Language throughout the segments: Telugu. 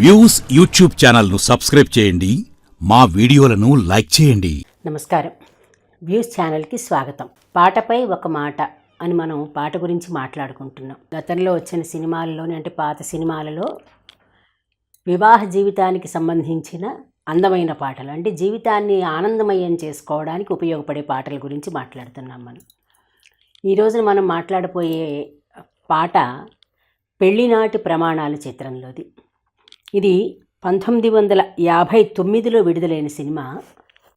వ్యూస్ యూట్యూబ్ ఛానల్ను సబ్స్క్రైబ్ చేయండి, మా వీడియోలను లైక్ చేయండి. నమస్కారం. వ్యూస్ ఛానల్కి స్వాగతం. పాటపై ఒక మాట అని మనం పాట గురించి మాట్లాడుకుంటున్నాం. గతంలో వచ్చిన సినిమాల్లోని అంటే పాత సినిమాలలో వివాహ జీవితానికి సంబంధించిన అందమైన పాటలు అంటే జీవితాన్ని ఆనందమయం చేసుకోవడానికి ఉపయోగపడే పాటల గురించి మాట్లాడుతున్నాం మనం. ఈరోజు మనం మాట్లాడబోయే పాట పెళ్లినాటి ప్రమాణాలు చిత్రంలోది. ఇది 1959లో విడుదలైన సినిమా.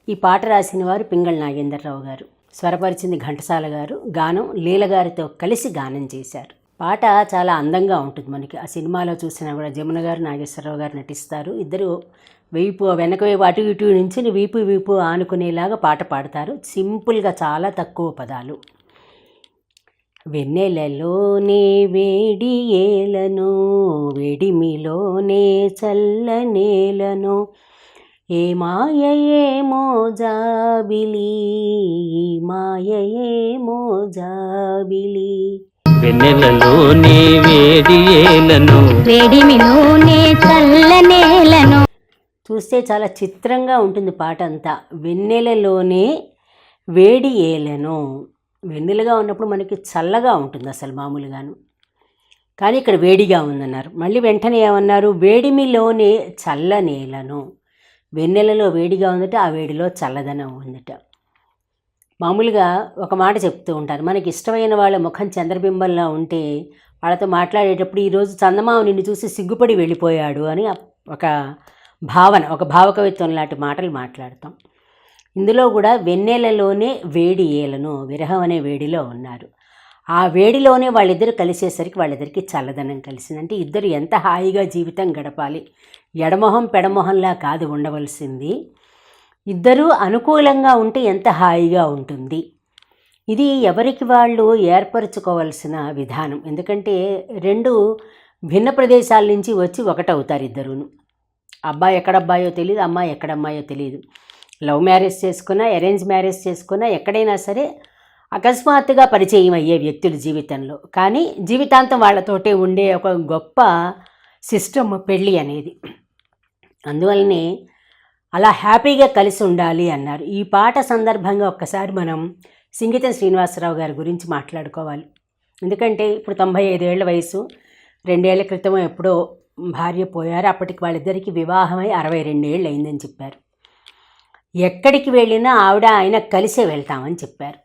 ఈ పాట రాసిన వారు పింగళి నాగేంద్రరావు గారు, స్వరపరిచింది ఘంటసాల గారు, గానం లీల గారితో కలిసి గానం చేశారు. పాట చాలా అందంగా ఉంటుంది. మనకి ఆ సినిమాలో చూసినా కూడా జమున గారు, నాగేశ్వరరావు గారు నటిస్తారు. ఇద్దరు వెనక వైపు అటు ఇటు నుంచి వీపు ఆనుకునేలాగా పాట పాడతారు. సింపుల్గా, చాలా తక్కువ పదాలు. వెన్నెలలోనే వేడి ఏలను, వేడిమిలోనే చల్లనేలను, ఏ మాయయేమో జాబిలి, మాయయేమో జాబిలి. వెన్నెలలోనే వేడి ఏలను, వేడిమిలోనే చల్లనేలను. చూస్తే చాలా చిత్రంగా ఉంటుంది పాట అంతా. వెన్నెలలోనే వేడి ఏలను, వెన్నెలుగా ఉన్నప్పుడు మనకి చల్లగా ఉంటుంది అసలు మామూలుగాను, కానీ ఇక్కడ వేడిగా ఉందన్నారు. మళ్ళీ వెంటనే ఏమన్నారు, వేడిమిలోనే చల్లనేలను. వెన్నెలలో వేడిగా ఉందట, ఆ వేడిలో చల్లదనం ఉందట. మామూలుగా ఒక మాట చెప్తూ ఉంటారు, మనకి ఇష్టమైన వాళ్ళ ముఖం చంద్రబింబంలా ఉంటే వాళ్ళతో మాట్లాడేటప్పుడు ఈరోజు చందమామ నిన్ను చూసి సిగ్గుపడి వెళ్ళిపోయాడు అని ఒక భావన, ఒక భావకవిత్వం లాంటి మాటలు మాట్లాడతాం. ఇందులో కూడా వెన్నెలలోనే వేడి ఏలను, విరహం అనే వేడిలో ఉన్నారు. ఆ వేడిలోనే వాళ్ళిద్దరు కలిసేసరికి వాళ్ళిద్దరికి చల్లదనం కలిసిందంటే ఇద్దరు ఎంత హాయిగా జీవితం గడపాలి. ఎడమొహం పెడమొహంలా కాదు ఉండవలసింది, ఇద్దరూ అనుకూలంగా ఉంటే ఎంత హాయిగా ఉంటుంది. ఇది ఎవరికి వాళ్ళు ఏర్పరచుకోవాల్సిన విధానం. ఎందుకంటే రెండు భిన్న ప్రదేశాల నుంచి వచ్చి ఒకటవుతారు ఇద్దరును. అబ్బాయి ఎక్కడబ్బాయో తెలియదు, అమ్మాయి ఎక్కడమ్మాయో తెలియదు. లవ్ మ్యారేజ్ చేసుకున్నా, అరేంజ్ మ్యారేజ్ చేసుకున్నా, ఎక్కడైనా సరే అకస్మాత్తుగా పరిచయం అయ్యే వ్యక్తులు జీవితంలో, కానీ జీవితాంతం వాళ్ళతోటే ఉండే ఒక గొప్ప సిస్టమ్ పెళ్ళి అనేది. అందువల్లనే అలా హ్యాపీగా కలిసి ఉండాలి అన్నారు. ఈ పాట సందర్భంగా ఒక్కసారి మనం సింగీతం శ్రీనివాసరావు గారి గురించి మాట్లాడుకోవాలి. ఎందుకంటే ఇప్పుడు 95 ఏళ్ల వయసు, 2 ఏళ్ల క్రితం ఎప్పుడో భార్య పోయారు. అప్పటికి వాళ్ళిద్దరికీ వివాహమై 62 ఏళ్ళు అయిందని చెప్పారు. ఎక్కడికి వెళ్ళినా ఆవిడ ఆయన కలిసే వెళ్తామని చెప్పారు.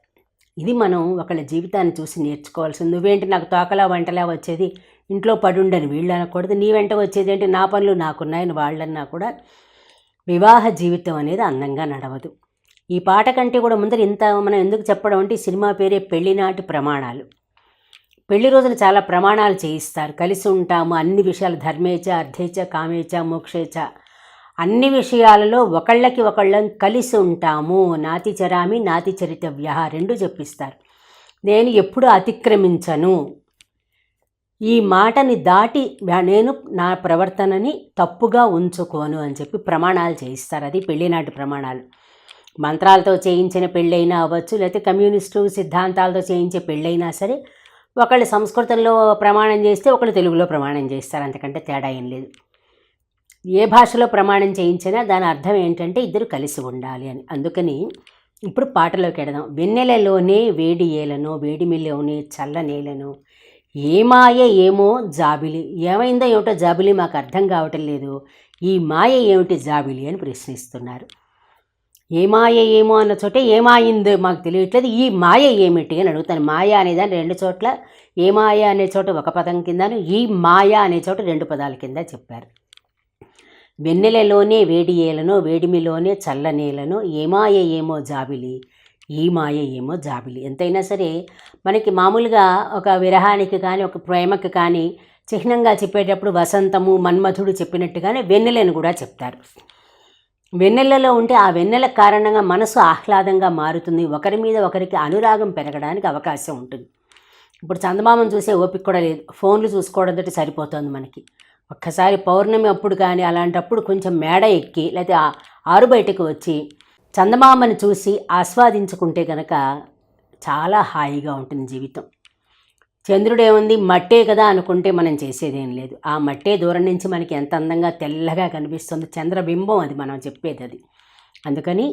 ఇది మనం ఒకళ్ళ జీవితాన్ని చూసి నేర్చుకోవాల్సింది. నువ్వేంటి నాకు తోకలా వంటలా వచ్చేది, ఇంట్లో పడుండని వీళ్ళు అనకూడదు, నీ వెంట వచ్చేది ఏంటి, నా పనులు నాకున్నాయని వాళ్ళన్నా కూడా వివాహ జీవితం అనేది అందంగా నడవదు. ఈ పాట కంటే కూడా ముందర ఇంత మనం ఎందుకు చెప్పడం అంటే, ఈ సినిమా పేరే పెళ్లినాటి ప్రమాణాలు. పెళ్లి రోజున చాలా ప్రమాణాలు చేయిస్తారు. కలిసి ఉంటాము, అన్ని విషయాలు ధర్మేచ అర్థేచ కామేచ మోక్షేచ, అన్ని విషయాలలో ఒకళ్ళకి ఒకళ్ళం కలిసి ఉంటాము. నాతి చరామి నాతి చరితవ్య, రెండు చెప్పిస్తారు. నేను ఎప్పుడు అతిక్రమించను, ఈ మాటని దాటి నేను నా ప్రవర్తనని తప్పుగా ఉంచుకోను అని చెప్పి ప్రమాణాలు చేయిస్తారు. అది పెళ్ళినాటి ప్రమాణాలు. మంత్రాలతో చేయించిన పెళ్ళైనా అవ్వచ్చు, లేకపోతే కమ్యూనిస్టు సిద్ధాంతాలతో చేయించే పెళ్ళైనా సరే, ఒకళ్ళు సంస్కృతంలో ప్రమాణం చేస్తే ఒకళ్ళు తెలుగులో ప్రమాణం చేస్తారు, అంతకంటే తేడా ఏం లేదు. ఏ భాషలో ప్రమాణం చేయించినా దాని అర్థం ఏంటంటే ఇద్దరు కలిసి ఉండాలి అని. అందుకని ఇప్పుడు పాటలోకి ఎడదాం. వెన్నెలలోనే వేడి ఏలను, వేడిమిలోనే చల్లనేలను, ఏ మాయ ఏమో జాబిలి. ఏమైందో ఏమిటో జాబిలి మాకు అర్థం కావటం లేదు, ఈ మాయ ఏమిటి జాబిలి అని ప్రశ్నిస్తున్నారు. ఏ మాయ ఏమో అన్న చోట ఏమాయిందో మాకు తెలియట్లేదు, ఈ మాయ ఏమిటి అని అడుగుతాను. మాయ అనేదాన్ని 2 చోట్ల, ఏ మాయ అనే చోట ఒక పదం కిందను, ఈ మాయ అనే చోట 2 పదాల కింద చెప్పారు. వెన్నెలలోనే వేడి ఏలను, వేడిమిలోనే చల్లనేలను, ఏ మాయ ఏమో జాబిలి, ఈ మాయ ఏమో జాబిలి. ఎంతైనా సరే మనకి మామూలుగా ఒక విరహానికి కానీ ఒక ప్రేమకి కానీ చిహ్నంగా చెప్పేటప్పుడు వసంతము, మన్మధుడు చెప్పినట్టుగానే వెన్నెలను కూడా చెప్తారు. వెన్నెలలో ఉంటే ఆ వెన్నెల కారణంగా మనసు ఆహ్లాదంగా మారుతుంది, ఒకరి మీద ఒకరికి అనురాగం పెరగడానికి అవకాశం ఉంటుంది. ఇప్పుడు చందమామను చూసే ఓపిక కూడా లేదు, ఫోన్లు చూసుకోవడంతో సరిపోతుంది మనకి. ఒక్కసారి పౌర్ణమి అప్పుడు కానీ అలాంటప్పుడు కొంచెం మేడ ఎక్కి లేకపోతే ఆరు బయటకు వచ్చి చందమామని చూసి ఆస్వాదించుకుంటే కనుక చాలా హాయిగా ఉంటుంది జీవితం. చంద్రుడు ఏముంది, మట్టే కదా అనుకుంటే మనం చేసేదేం లేదు. ఆ మట్టే దూరం నుంచి మనకి ఎంత అందంగా తెల్లగా కనిపిస్తుంది, చంద్రబింబం అది మనం చెప్పేది అది. అందుకని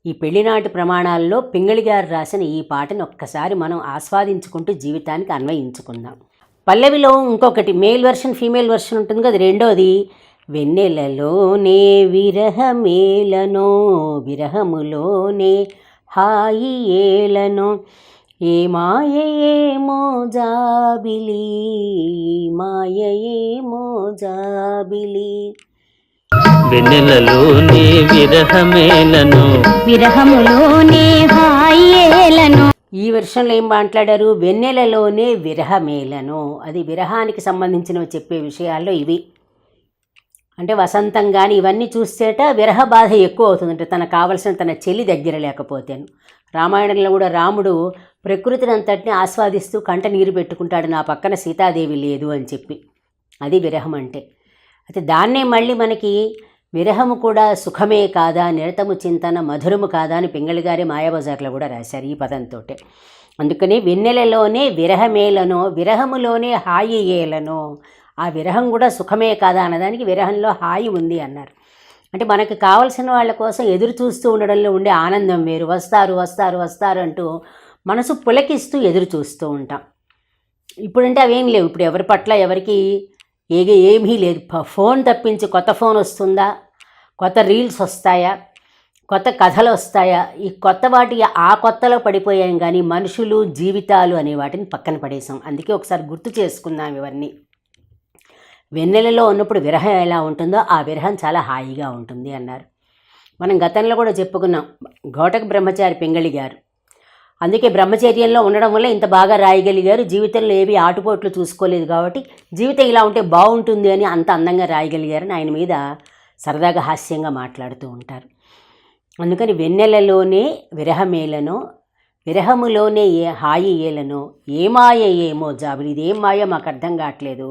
ఈ పెళ్లినాటి ప్రమాణాల్లో పింగళి గారు రాసిన ఈ పాటను ఒక్కసారి మనం ఆస్వాదించుకుంటూ జీవితానికి అన్వయించుకుందాం. పల్లవిలో ఇంకొకటి మేల్ వెర్షన్ ఫీమేల్ వెర్షన్ ఉంటుంది కదా, రెండోది వెన్నెలలోనే విరహమేలనో విరహములోనే హాయి ఏలనో ఏ మాయేమో జాబిలి మాయేమో జాబిలి. వెన్నెలలోనే విరహమేలను విరహములోనే హాయేలను. ఈ వెర్షన్లో ఏం మాట్లాడారు, వెన్నెలలోనే విరహమేలను, అది విరహానికి సంబంధించినవి చెప్పే విషయాల్లో ఇవి. అంటే వసంతం కానీ ఇవన్నీ చూస్తేట విరహ బాధ ఎక్కువ అవుతుందంటే తనకు కావలసిన తన చెల్లి దగ్గర లేకపోతేను. రామాయణంలో కూడా రాముడు ప్రకృతిని అంతటిని ఆస్వాదిస్తూ కంట నీరు పెట్టుకుంటాడు, నా పక్కన సీతాదేవి లేదు అని చెప్పి. అది విరహం అంటే. అయితే దాన్నే మళ్ళీ మనకి విరహము కూడా సుఖమే కాదా, నిరతము చింతన మధురము కాదా అని పింగళి గారి మాయాబజార్లో కూడా రాశారు ఈ పదంతో. అందుకని వెన్నెలలోనే విరహమేలనో విరహములోనే హాయి ఏలనో, ఆ విరహం కూడా సుఖమే కాదా అన్నదానికి విరహంలో హాయి ఉంది అన్నారు. అంటే మనకు కావలసిన వాళ్ళ కోసం ఎదురు చూస్తూ ఉండడంలో ఉండే ఆనందం వేరు. వస్తారు వస్తారు వస్తారు అంటూ మనసు పులకిస్తూ ఎదురు చూస్తూ ఉంటాం. ఇప్పుడంటే అవేం లేవు. ఇప్పుడు ఎవరి పట్ల ఎవరికి ఏమీ లేదు. ఫోన్ తప్పించి కొత్త ఫోన్ వస్తుందా, కొత్త రీల్స్ వస్తాయా, కొత్త కథలు వస్తాయా, ఈ కొత్త వాటి ఆ కొత్తలో పడిపోయాం కానీ మనుషులు జీవితాలు అనే వాటిని పక్కన పడేసాం. అందుకే ఒకసారి గుర్తు చేసుకుందాం ఇవన్నీ. వెన్నెలలో ఉన్నప్పుడు విరహం ఎలా ఉంటుందో ఆ విరహం చాలా హాయిగా ఉంటుంది అన్నారు. మనం గతంలో కూడా చెప్పుకున్నాం, ఘోటక బ్రహ్మచారి పింగళి గారు. అందుకే బ్రహ్మచర్యంలో ఉండడం వల్ల ఇంత బాగా రాయగలిగారు. జీవితంలో ఏవి ఆటుపోట్లు చూసుకోలేదు కాబట్టి జీవితం ఇలా ఉంటే బాగుంటుంది అని అంత అందంగా రాయగలిగారని ఆయన మీద సరదాగా హాస్యంగా మాట్లాడుతూ ఉంటారు. అందుకని వెన్నెలలోనే విరహమేలనో విరహములోనే హాయి ఏలనో ఏ మాయ ఏమో జాబిలి. ఇది ఏం మాయ మాకు అర్థం కావట్లేదు,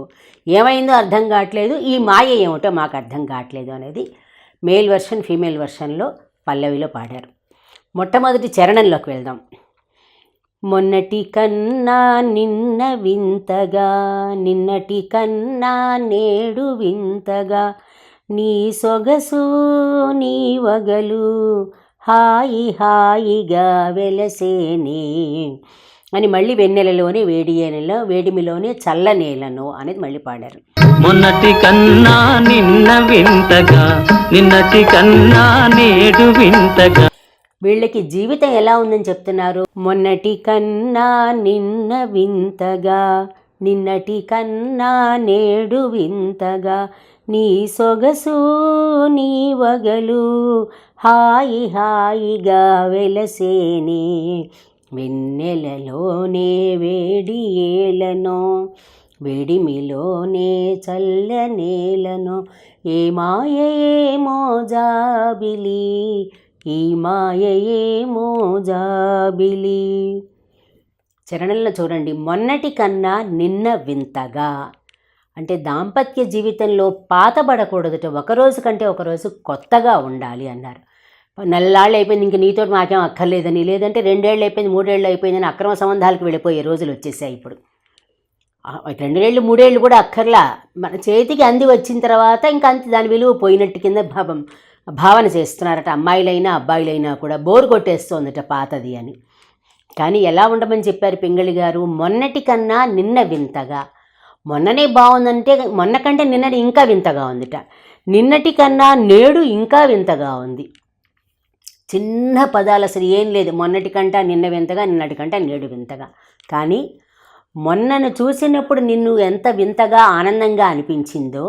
ఏమైందో అర్థం కావట్లేదు, ఈ మాయ ఏమిటో మాకు అర్థం కావట్లేదు అనేది మేల్ వెర్షన్ ఫీమేల్ వెర్షన్లో పల్లవిలో పాడారు. మొట్టమొదటి చరణంలోకి వెళ్దాం. మొన్నటి కన్నా నిన్న వింతగా నిన్నటి కన్నా నేడు వింతగా నీ సొగసు నీ వగలు హాయి హాయిగా వెలసేనే అని మళ్ళీ వెన్నెలలోనే వేడిమిలోనే చల్లనేలను అనేది మళ్ళీ పాడారు. మొన్నటి కన్నా నిన్న వింతగా నిన్నటి కన్నా నేడు వింతగా. వీళ్ళకి జీవితం ఎలా ఉందని చెప్తున్నారు. మొన్నటి కన్నా నిన్న వింతగా నిన్నటి కన్నా నేడు వింతగా నీ సొగసు నీ వగలు హాయి హాయిగా వెలసేనే వెన్నెలలోనే వేడి ఏలనో వేడిమిలోనే చల్లనేలను ఏ మాయేమో జాబిలి ఈ మాయేమో జాబిలి. చరణంలో చూడండి, మొన్నటి కన్నా నిన్న వింతగా అంటే దాంపత్య జీవితంలో పాతబడకూడదుట, ఒకరోజు కంటే ఒకరోజు కొత్తగా ఉండాలి అన్నారు. నెలలాళ్ళు అయిపోయింది ఇంక నీతో మాకేం అక్కర్లేదని, లేదంటే 2 ఏళ్ళు అయిపోయింది 3 ఏళ్ళు అయిపోయిందని అక్రమ సంబంధాలకు వెళ్ళిపోయే రోజులు వచ్చేసాయి ఇప్పుడు. 2 ఏళ్ళు 3 ఏళ్ళు కూడా అక్కర్లా, మన చేతికి అంది వచ్చిన తర్వాత ఇంకా అంత దాని విలువ పోయినట్టు కింద భావన చేస్తున్నారట అమ్మాయిలైనా అబ్బాయిలైనా కూడా. బోరు కొట్టేస్తోందట పాతది అని. కానీ ఎలా ఉండమని చెప్పారు పింగళి గారు, మొన్నటి కన్నా నిన్న వింతగా. మొన్ననే బాగుందంటే మొన్న కంటే నిన్నటి ఇంకా వింతగా ఉందిట, నిన్నటి కన్నా నేడు ఇంకా వింతగా ఉంది. చిన్న పదాలు, అసలు ఏం లేదు. మొన్నటి కంటే నిన్న వింతగా, నిన్నటి కంటే నేడు వింతగా. కానీ మొన్నను చూసినప్పుడు నిన్ను ఎంత వింతగా ఆనందంగా అనిపించిందో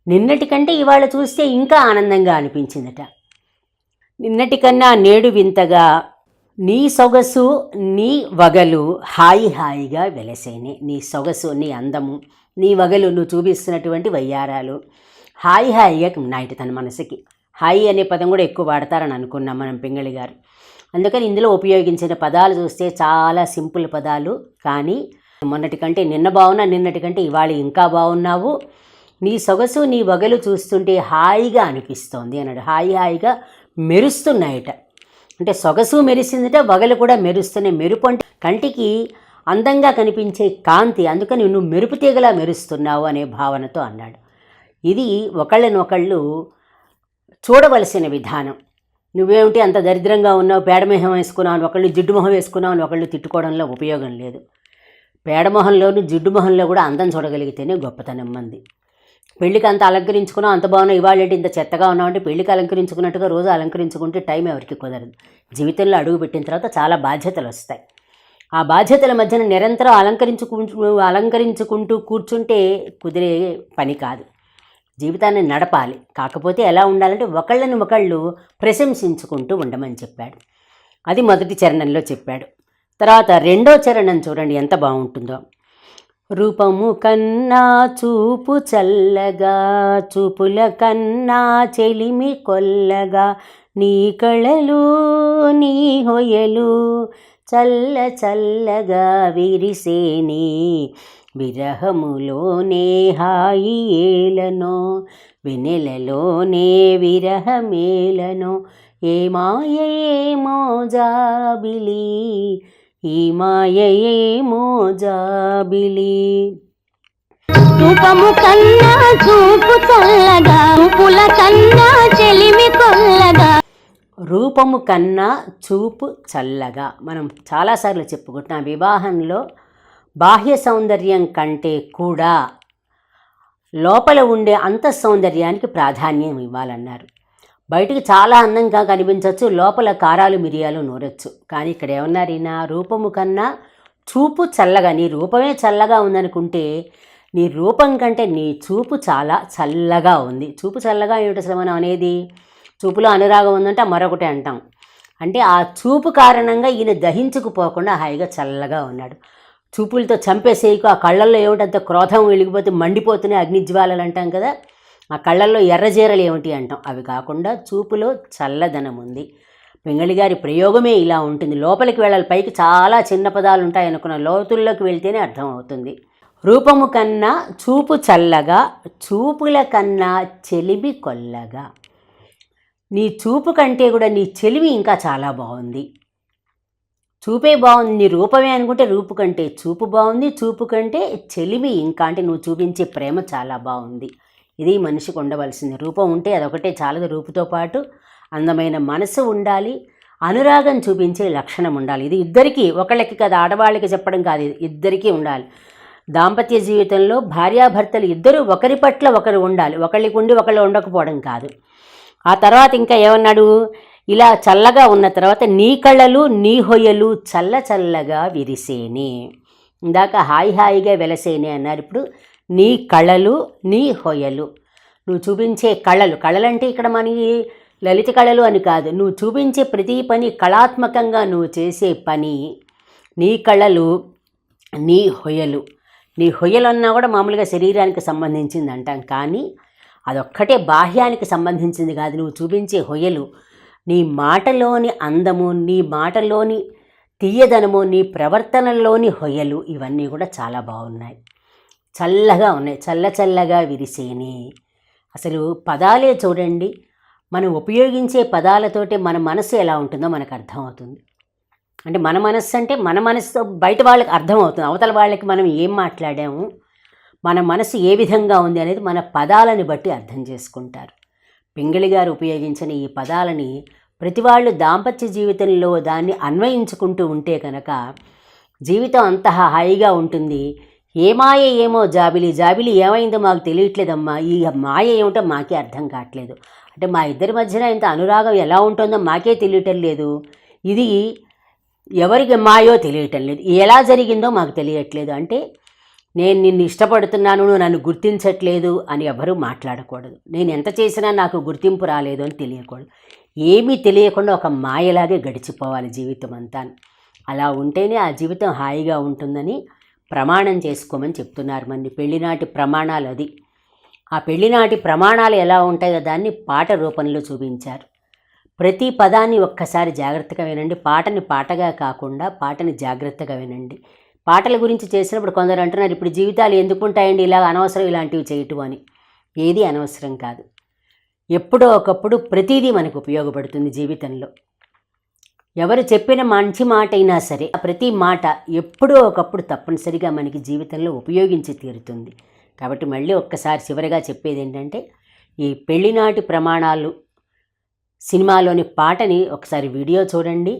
నిన్నటి కంటే ఇవాళ చూస్తే ఇంకా ఆనందంగా అనిపించిందట. నిన్నటి కన్నా నేడు వింతగా నీ సొగసు నీ వగలు హాయి హాయిగా వెలసేనే. నీ సొగసు నీ అందము నీ వగలు నువ్వు చూపిస్తున్నటువంటి వయ్యారాలు హాయి హాయిగా ఉన్నాయిట తన మనసుకి. హాయి అనే పదం కూడా ఎక్కువ వాడతారని అనుకున్నాం మనం పింగళి గారు. అందుకని ఇందులో ఉపయోగించిన పదాలు చూస్తే చాలా సింపుల్ పదాలు. కానీ మొన్నటి కంటే నిన్న బాగున్నా, నిన్నటి కంటే ఇవాళ ఇంకా బాగున్నావు, నీ సొగసు నీ వగలు చూస్తుంటే హాయిగా అనిపిస్తోంది అన్నాడు. హాయి హాయిగా మెరుస్తున్నాయట. అంటే సొగసు మెరిసిందంటే వగలు కూడా మెరుస్తూనే, మెరుపు అంటే కంటికి అందంగా కనిపించే కాంతి, అందుకని నువ్వు మెరుపు తీగలా మెరుస్తున్నావు అనే భావనతో అన్నాడు. ఇది ఒకళ్ళనొకళ్ళు చూడవలసిన విధానం. నువ్వేమిటి అంత దరిద్రంగా ఉన్నావు, పేడమొహం వేసుకున్నావు అని ఒకళ్ళు, జిడ్డు మొహం వేసుకున్నావు అని ఒకళ్ళు తిట్టుకోవడంలో ఉపయోగం లేదు. పేడమొహంలోనూ జిడ్డు మొహంలో కూడా అందం చూడగలిగితేనే గొప్పతనం మంది. పెళ్ళికి అంత అలంకరించుకున్నావు, అంత బాగున్నావు, ఇవాళ ఏంటి ఇంత చెత్తగా ఉన్నావు అంటే పెళ్ళికి అలంకరించుకున్నట్టుగా రోజు అలంకరించుకుంటే టైం ఎవరికి కుదరదు. జీవితంలో అడుగు పెట్టిన తర్వాత చాలా బాధ్యతలు వస్తాయి. ఆ బాధ్యతల మధ్యన నిరంతరం అలంకరించుకుంటూ కూర్చుంటే కుదిరే పని కాదు. జీవితాన్ని నడపాలి. కాకపోతే ఎలా ఉండాలంటే ఒకళ్ళని ఒకళ్ళు ప్రశంసించుకుంటూ ఉండమని చెప్పాడు. అది మొదటి చరణంలో చెప్పాడు. తర్వాత రెండో చరణం చూడండి ఎంత బాగుంటుందో. రూపము కన్నా చూపు చల్లగా, చూపుల కన్నా చెలిమి కొల్లగా, నీ కళలు నీ హొయలు చల్ల చల్లగా విరిసేని, విరహములోనే హాయి ఏలనో, వెన్నెలలోనే విరహమేలనో, ఏ మాయ ఏమో జాబిలి, ఈ మాయ ఏమో జాబిలి. రూపము కన్నా చూపు చల్లగా, చూపుల కన్నా చెలిమి కొల్లగా. రూపము కన్నా చూపు చల్లగా. మనం చాలాసార్లు చెప్పుకుంటున్నాం, వివాహంలో బాహ్య సౌందర్యం కంటే కూడా లోపల ఉండే అంతఃసౌందర్యానికి ప్రాధాన్యం ఇవ్వాలన్నారు. బయటికి చాలా అందంగా కనిపించవచ్చు, లోపల కారాలు మిరియాలు నూరొచ్చు. కానీ ఇక్కడ ఏమన్నారు ఈయన, రూపము కన్నా చూపు చల్లగా. నీ రూపమే చల్లగా ఉందనుకుంటే నీ రూపం కంటే నీ చూపు చాలా చల్లగా ఉంది. చూపు చల్లగా ఏమిటి అసలు మనం అనేది? చూపులో అనురాగం ఉందంటే మరొకటి అంటాం. అంటే ఆ చూపు కారణంగా ఈయన దహించుకుపోకుండా హాయిగా చల్లగా ఉన్నాడు. చూపులతో చంపేసేయకు. ఆ కళ్ళల్లో ఏమిటంత క్రోధం వెలిగిపోతే మండిపోతున్నాయి అగ్నిజ్వాలలు అంటాం కదా, ఆ కళ్ళల్లో ఎర్రజీరలు ఏమిటి అంటాం. అవి కాకుండా చూపులో చల్లదనం ఉంది. పింగళి గారి ప్రయోగమే ఇలా ఉంటుంది. లోపలికి వెళ్ళాలి, పైకి చాలా చిన్న పదాలు ఉంటాయి అనుకున్న, లోతుల్లోకి వెళ్తేనే అర్థమవుతుంది. రూపము కన్నా చూపు చల్లగా, చూపుల కన్నా చెలిమి కొల్లగా. నీ చూపు కంటే కూడా నీ చెలిమి ఇంకా చాలా బాగుంది. చూపే బాగుంది, నీ రూపమే అనుకుంటే రూపు కంటే చూపు బాగుంది, చూపు కంటే చెలిమి ఇంకా, అంటే నువ్వు చూపించే ప్రేమ చాలా బాగుంది. ఇది మనిషికి ఉండవలసింది. రూపం ఉంటే అదొకటే చాలదు, రూపుతో పాటు అందమైన మనసు ఉండాలి, అనురాగం చూపించే లక్షణం ఉండాలి. ఇది ఇద్దరికీ, ఒకళ్ళకి కాదు, ఆడవాళ్ళకి చెప్పడం కాదు, ఇది ఇద్దరికీ ఉండాలి. దాంపత్య జీవితంలో భార్యాభర్తలు ఇద్దరు ఒకరి పట్ల ఒకరు ఉండాలి, ఒకళ్ళకి ఉండి ఒకళ్ళు ఉండకపోవడం కాదు. ఆ తర్వాత ఇంకా ఏమన్నాడు, ఇలా చల్లగా ఉన్న తర్వాత నీ కళలు నీ హొయలు చల్ల చల్లగా విరిసేని. ఇందాక హాయి హాయిగా వెలసేని అన్నారు, ఇప్పుడు నీ కళలు నీ హొయలు. నువ్వు చూపించే కళలు, కళలంటే ఇక్కడ మనకి లలిత కళలు అని కాదు, నువ్వు చూపించే ప్రతి పని కళాత్మకంగా నువ్వు చేసే పని. నీ కళలు నీ హొయలు. నీ హొయలు అన్నా కూడా మామూలుగా శరీరానికి సంబంధించింది అంటాం, కానీ అదొక్కటే బాహ్యానికి సంబంధించింది కాదు. నువ్వు చూపించే హొయలు, నీ మాటలోని అందము, నీ మాటలోని తీయదనము, నీ ప్రవర్తనలోని హొయలు, ఇవన్నీ కూడా చాలా బాగున్నాయి, చల్లగా ఉన్నాయి. చల్ల చల్లగా విరిసేని. అసలు పదాలే చూడండి, మనం ఉపయోగించే పదాలతోటే మన మనసు ఎలా ఉంటుందో మనకు అర్థమవుతుంది. అంటే మన మనస్సు అంటే మన మనసుతో బయట వాళ్ళకి అర్థమవుతుంది, అవతల వాళ్ళకి మనం ఏం మాట్లాడాము, మన మనసు ఏ విధంగా ఉంది అనేది మన పదాలని బట్టి అర్థం చేసుకుంటారు. పింగళి గారు ఉపయోగించిన ఈ పదాలని ప్రతి వాళ్ళు దాంపత్య జీవితంలో దాన్ని అన్వయించుకుంటూ ఉంటే కనుక జీవితం అంత హాయిగా ఉంటుంది. ఏ మాయ ఏమో జాబిలి, జాబిలి ఏమైందో మాకు తెలియట్లేదమ్మా, ఈ మాయ ఏమిటో మాకే అర్థం కావట్లేదు. అంటే మా ఇద్దరి మధ్యన ఇంత అనురాగం ఎలా ఉంటుందో మాకే తెలియటం లేదు, ఇది ఎవరికి మాయో తెలియటం లేదు, ఎలా జరిగిందో మాకు తెలియట్లేదు. అంటే నేను నిన్ను ఇష్టపడుతున్నాను, నువ్వు నన్ను గుర్తించట్లేదు అని ఎవరూ మాట్లాడకూడదు. నేను ఎంత చేసినా నాకు గుర్తింపు రాలేదు అని తెలియకూడదు. ఏమీ తెలియకుండా ఒక మాయలాగే గడిచిపోవాలి జీవితం అంతా. అలా ఉంటేనే ఆ జీవితం హాయిగా ఉంటుందని ప్రమాణం చేసుకోమని చెప్తున్నారు. మన పెళ్లినాటి ప్రమాణాలు అది. ఆ పెళ్లినాటి ప్రమాణాలు ఎలా ఉంటాయో దాన్ని పాట రూపంలో చూపించారు. ప్రతి పదాన్ని ఒక్కసారి జాగ్రత్తగా వినండి. పాటని పాటగా కాకుండా పాటని జాగ్రత్తగా వినండి. పాటల గురించి చేసినప్పుడు కొందరు అంటున్నారు, ఇప్పుడు జీవితాలు ఎందుకు ఉంటాయండి ఇలా అనవసరం ఇలాంటివి చేయటం అని. ఏది అనవసరం కాదు, ఎప్పుడో ఒకప్పుడు ప్రతిదీ మనకు ఉపయోగపడుతుంది జీవితంలో. ఎవరు చెప్పిన మంచి మాట అయినా సరే ప్రతి మాట ఎప్పుడో ఒకప్పుడు తప్పనిసరిగా మనకి జీవితంలో ఉపయోగించి తీరుతుంది. కాబట్టి మళ్ళీ ఒక్కసారి చివరిగా చెప్పేది ఏంటంటే, ఈ పెళ్లినాటి ప్రమాణాలు సినిమాలోని పాటని ఒకసారి వీడియో చూడండి.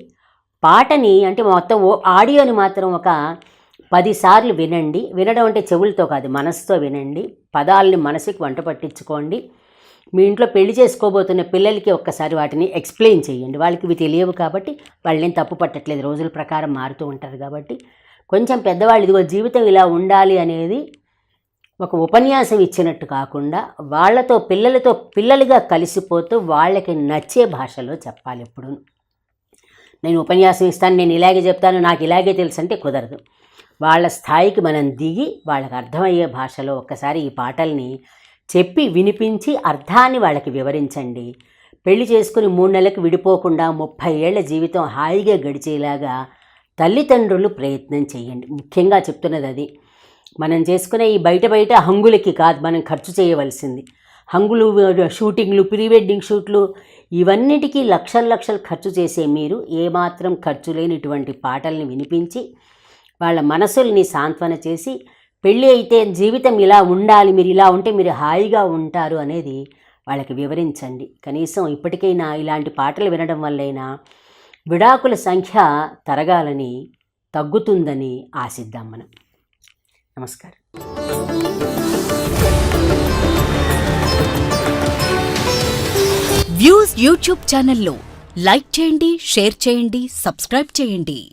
పాటని అంటే మొత్తం ఆడియోని మాత్రం ఒక 10 సార్లు వినండి. వినడం అంటే చెవులతో కాదు, మనసుతో వినండి. పదాలని మనసుకి వంట పట్టించుకోండి. మీ ఇంట్లో పెళ్లి చేసుకోబోతున్న పిల్లలకి ఒక్కసారి వాటిని ఎక్స్ప్లెయిన్ చేయండి. వాళ్ళకి ఇవి తెలియవు కాబట్టి వాళ్ళని తప్పు పట్టట్లేదు, రోజుల ప్రకారం మారుతూ ఉంటారు కాబట్టి. కొంచెం పెద్దవాళ్ళు ఇదిగో జీవితం ఇలా ఉండాలి అనేది ఒక ఉపన్యాసం ఇచ్చినట్టు కాకుండా వాళ్ళతో పిల్లలుగా కలిసిపోతూ వాళ్ళకి నచ్చే భాషలో చెప్పాలి. ఎప్పుడు నేను ఉపన్యాసం ఇస్తాను, నేను ఇలాగే చెప్తాను, నాకు ఇలాగే తెలుసు అంటే కుదరదు. వాళ్ళ స్థాయికి మనం దిగి వాళ్ళకి అర్థమయ్యే భాషలో ఒక్కసారి ఈ పాటల్ని చెప్పి వినిపించి అర్థాన్ని వాళ్ళకి వివరించండి. పెళ్లి చేసుకుని 3 నెలలకు విడిపోకుండా 30 ఏళ్ల జీవితం హాయిగా గడిచేలాగా తల్లిదండ్రులు ప్రయత్నం చేయండి. ముఖ్యంగా చెప్తున్నది అది. మనం చేసుకునే ఈ బయట హంగులకి కాదు మనం ఖర్చు చేయవలసింది. హంగులు, షూటింగ్లు, ప్రీ వెడ్డింగ్ షూట్లు, ఇవన్నిటికీ లక్షలు ఖర్చు చేసే మీరు ఏమాత్రం ఖర్చు లేని ఇటువంటి పాటల్ని వినిపించి వాళ్ళ మనసుల్ని సాంత్వన చేసి, పెళ్ళి అయితే జీవితం ఇలా ఉండాలి, మీరు ఇలా ఉంటే మీరు హాయిగా ఉంటారు అనేది వాళ్ళకి వివరించండి. కనీసం ఇప్పటికైనా ఇలాంటి పాటలు వినడం వల్లైనా విడాకుల సంఖ్య తగ్గుతుందని ఆశిద్దాం మనం. నమస్కారం. వ్యూస్ యూట్యూబ్ ఛానల్లో లైక్ చేయండి, షేర్ చేయండి, సబ్స్క్రైబ్ చేయండి.